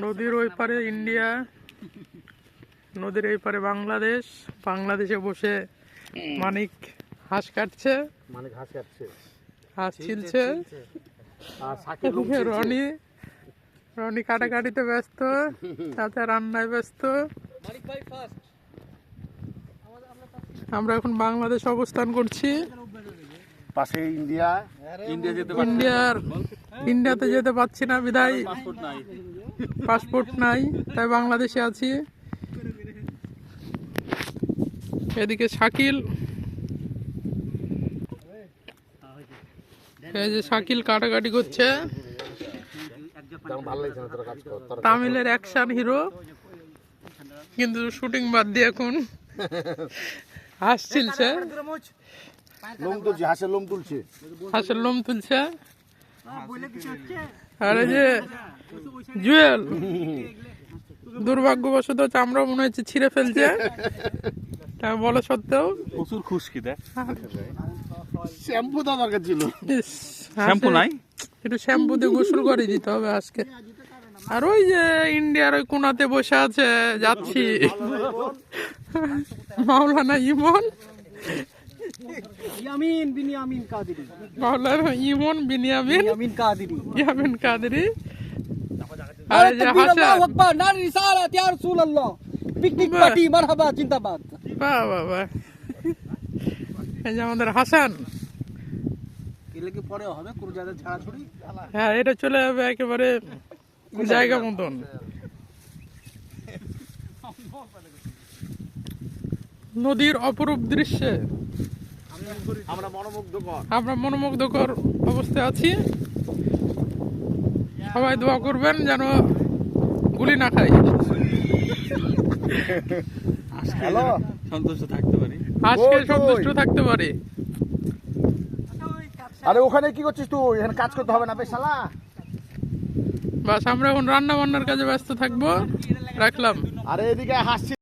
নদীর ওই পারে ইন্ডিয়া, নদীর এই পারে বাংলাদেশ। বাংলাদেশে বসে মানিক হাঁস কাটছে, হাঁস ছিলছে। রনি রনি কাটাকাটিতে ব্যস্ত, তাতে রান্নায় ব্যস্ত। আমরা এখন বাংলাদেশ অবস্থান করছি। পাশে ইন্ডিয়া, ইন্ডিয়াতে যেতে পারছি না বিদায়, পাসপোর্ট নাই, তাই বাংলাদেশে আছি। এদিকে শাকিল, এই যে শাকিল কাটাকাটি করছে। তামিলের অ্যাকশন হিরো, কিন্তু শুটিং বাদ দিয়ে এখন হাঁস ছিলছে, হাঁসের লোম তুলছে। আর এই যে জুয়েল দুর্ভাগ্যবশত চামড়া মনে হচ্ছে ছিঁড়ে ফেলছে, তা বলা সত্ত্বেও প্রচুর খুশকি দেখ। শ্যাম্পু তো দরকার ছিল, শ্যাম্পু নাই, একটু শ্যাম্পু দিয়ে গোসল করে দিতে হবে আজকে। আর ওই যে ইন্ডিয়ার ওই কোনাতে বসে আছে যাচ্ছি মাওলানা ইমন, মাওলানা ইমন বিনিয়ামিন কাদেরী। আর এই যে হাসান, পিকনিক পার্টি মারহাবা জিন্দাবাদ। বাহ বাহ বাহ। এই যে আমাদের হাসান, হ্যাঁ এটা চলে যাবে একেবারে জায়গা মতন। নদীর অপরূপ দৃশ্যে আমরা মনোমুগ্ধকর অবস্থায় আছি। সবাই দোয়া করবেন যেন গুলি না খাই, সন্তুষ্ট থাকতে পারি, আজকে সন্তুষ্ট থাকতে পারি। আরে ওখানে কি করছিস তুই? এখানে কাজ করতে হবে না বে শালা। বাস আমরা এখন রান্না বান্নার কাজে ব্যস্ত থাকবো, রাখলাম। আরে এদিকে হাসছি।